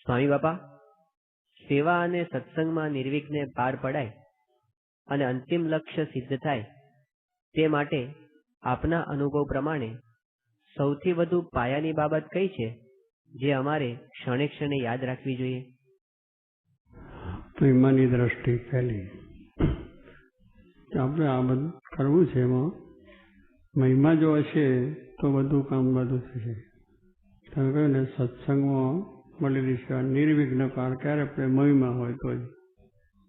સ્વામી બાપા, સેવા અને સત્સંગમાં નિર્વિઘ્ને પાર પડાય અને અંતિમ લક્ષ્ય સિદ્ધ થાય તે માટે આપના અનુભવ પ્રમાણે સૌથી વધુ પાયાની બાબત કઈ છે જે અમારે ક્ષણે ક્ષણે યાદ રાખવી જોઈએ? મહિમાની દ્રષ્ટિ પહેલી. આપણે આ બધું કરવું છે, એમાં મહિમા જો હશે તો બધું કામ બધું થશે. તમે કહ્યું ને, સત્સંગમાં મળેલી સેવા નિર્વિઘ્ન પાર ક્યારે આપણે મહિમા હોય તો જ.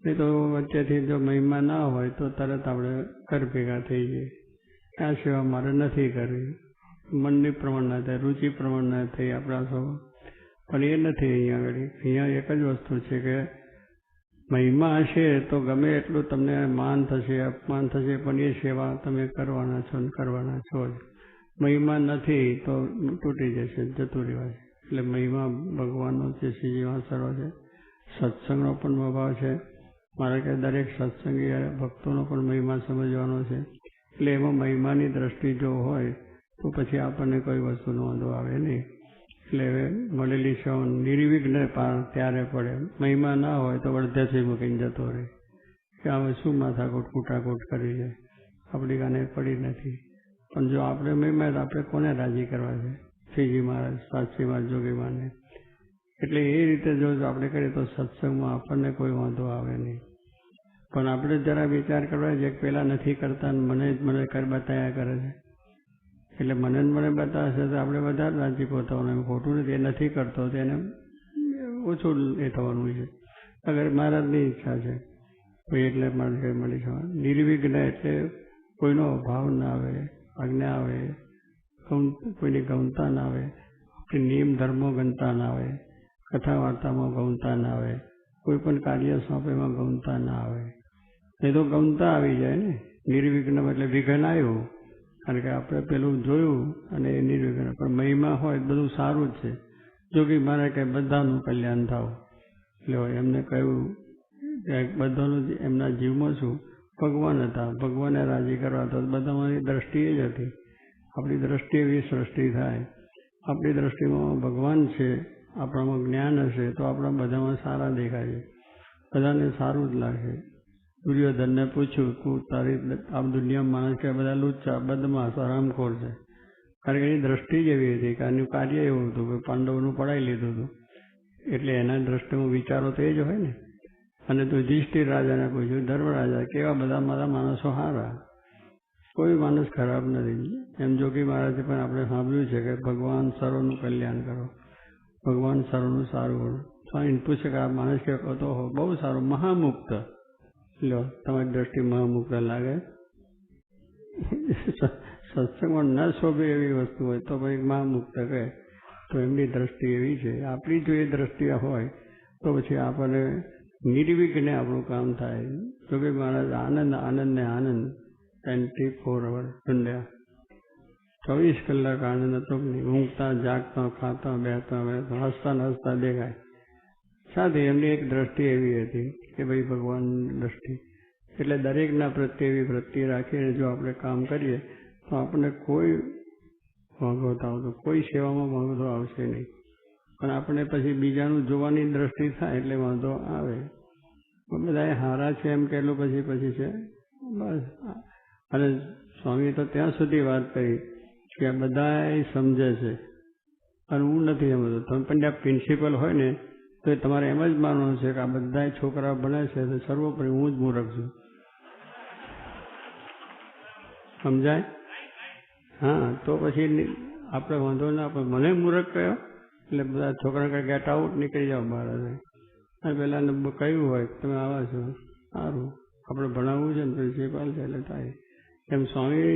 નહીં તો વચ્ચેથી જો મહિમા ના હોય તો તરત આપણે ઘર ભેગા થઈ જઈએ. આ સેવા મારે નથી કરવી, મનની પ્રમાણ ના થાય, રુચિ પ્રમાણ ના થઈ આપણા સૌ. પણ એ નથી અહીંયા આગળ. અહીંયા એક જ વસ્તુ છે કે મહિમા હશે તો ગમે એટલું તમને માન થશે, અપમાન થશે, પણ એ સેવા તમે કરવાના છો ને કરવાના છો જ. મહિમા નથી તો તૂટી જશે, જતું રહેવાશે. એટલે મહિમા ભગવાનનો છે, શ્રીજીમાં સર્વ છે. સત્સંગનો પણ અભાવ છે. મારે કે દરેક સત્સંગી ભક્તોનો પણ મહિમા સમજવાનો છે. એટલે એમાં મહિમાની દ્રષ્ટિ જો હોય તો પછી આપણને કોઈ વસ્તુનો વાંધો આવે નહીં. એટલે મળેલી સેવા નિર્વિઘ્ન પાર ત્યારે પડે. મહિમા ના હોય તો અડધેથી મૂકીને જતો રહે કે હવે શું માથાકૂટ કૂટાકૂટ કરી છે, આપણી કાને પડી નથી. પણ જો આપણે મહિમા તો આપણે કોને રાજી કરવા છે? શ્રીજી મહારાજ, સાચી વાત જોગી માને. એટલે એ રીતે જો આપણે કરીએ તો સત્સંગમાં આપણને કોઈ વાંધો આવે નહીં. પણ આપણે જરા વિચાર કરવા છે કે પેલા નથી કરતા મને કર બતાવ્યા કરે છે, એટલે મને બતાવશે તો આપણે વધારે રાજી પોતાવાનું. એમ ખોટું નથી, એ નથી કરતો તેને ઓછું એ થવાનું છે. અગર મહારાજની ઈચ્છા છે કોઈ એટલે મળી જવા. નિર્વિઘ્ન એટલે કોઈનો અભાવ ના આવે, આજ્ઞા આવે, કોઈની ગૌણતા ના આવે, નિયમ ધર્મો ગણતા ના આવે, કથા વાર્તામાં ગૌણતા ના આવે, કોઈ પણ કાર્ય સોંપેમાં ગૌણતા ના આવે. એ તો ગૌણતા આવી જાય ને. નિર્વિઘ્ન એટલે વિઘ્ન આવ્યું, કારણ કે આપણે પેલું જોયું અને એ નિર્વિઘ્ન. પણ મહિમા હોય બધું સારું જ છે. જોગી મારે કે બધાનું કલ્યાણ થાવ. એટલે એમને કહ્યું કે બધાનું એમના જીવમાં શું ભગવાન હતા, ભગવાનને રાજી કરવા તો બધાની દ્રષ્ટિ એ જ હતી. આપણી દ્રષ્ટિ એવી સૃષ્ટિ થાય. આપણી દ્રષ્ટિમાં ભગવાન છે, આપણામાં જ્ઞાન હશે તો આપણા બધામાં સારા દેખાય છે, બધાને સારું જ લાગે. દુર્યોધનને પૂછ્યું તું તારી આ દુનિયામાં માણસ કે બધા લુચ્ચા, બદમાશ, હરામખોર છે. કારણ કે એની દ્રષ્ટિ જ એવી હતી કે આનું કાર્ય એવું હતું કે પાંડવોનું પડાવી લીધું હતું. એટલે એના દ્રષ્ટિમાં વિચારો તો એ જ હોય ને. અને તું યુધિષ્ઠિર રાજાને પૂછ્યું, ધર્મરાજા, કેવા બધા મારા માણસો સારા, કોઈ માણસ ખરાબ નથી. એમ જોગી મહારાજે પણ આપણે સાંભળ્યું છે કે ભગવાન સર્વનું કલ્યાણ કરો, ભગવાન સર્વનું સારું કરો. સ્વામી પૂછે કે આ માણસ કે તો બહુ સારું, મહામુક્ત. લો, તમારી દ્રષ્ટિ મહામુક્ત લાગે. સત્સંગમાં ન શોભે એવી વસ્તુ હોય તો પછી મહામુક્ત કહે તો એમની દ્રષ્ટિ એવી છે. આપણી જો એ દ્રષ્ટિ હોય તો પછી આપણને નિર્વિઘ્ને આપણું કામ થાય. તો કે મહારાજ આનંદ આનંદ ને આનંદ 24 અવર ઢૂંઢ્યા, 24 કલાક આનંદ હતો નહીં. ઊંઘતા, જાગતા, ખાતા, બેહતા, હસતા ને હસતા દેખાય. સાથે એમની એક દ્રષ્ટિ એવી હતી કે ભાઈ ભગવાનની દ્રષ્ટિ. એટલે દરેકના પ્રત્યે એવી વૃત્તિ રાખીને જો આપણે કામ કરીએ તો આપણને કોઈ વાંધો આવતો, કોઈ સેવામાં વાંધો આવશે નહીં. પણ આપણે પછી બીજાનું જોવાની દ્રષ્ટિ થાય એટલે વાંધો આવે. બધા હારા છે એમ કહેલું પછી છે બસ. અને સ્વામીએ તો ત્યાં સુધી વાત કરી કે આ બધા સમજે છે અને હું નથી સમજતો. તમે પણ ત્યાં પ્રિન્સિપલ હોય ને તો તમારે એમ જ માનવાનું છે કે આ બધા છોકરા ભણે છે તો સર્વોપરી હું જ મૂર્ખ છું. સમજાય? હા, તો પછી આપણે વાંધો ના. પણ મને મૂર્ખ કહ્યો એટલે બધા છોકરા ગેટ આઉટ નીકળી જાઓ બહાર. અને પેલાને કહ્યું હોય તમે આવા છો, સારું આપણે ભણાવવું છે ને પ્રિન્સિપાલ છે એટલે થાય. એમ સ્વામી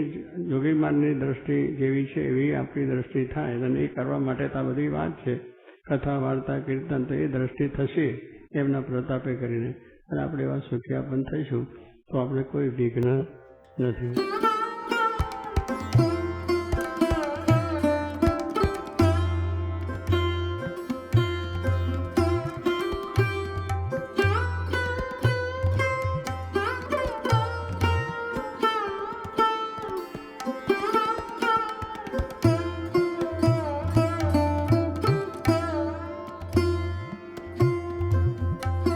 જોગી મહારાજની દ્રષ્ટિ જેવી છે એવી આપણી દ્રષ્ટિ થાય. અને એ કરવા માટે તો આ બધી વાત છે, કથા વાર્તા કીર્તન. તો એ દ્રષ્ટિ થશે એમના પ્રતાપે કરીને. અને આપણે એવા સુખિયા પણ થઈશું તો આપણે કોઈ વિઘ્ન નથી.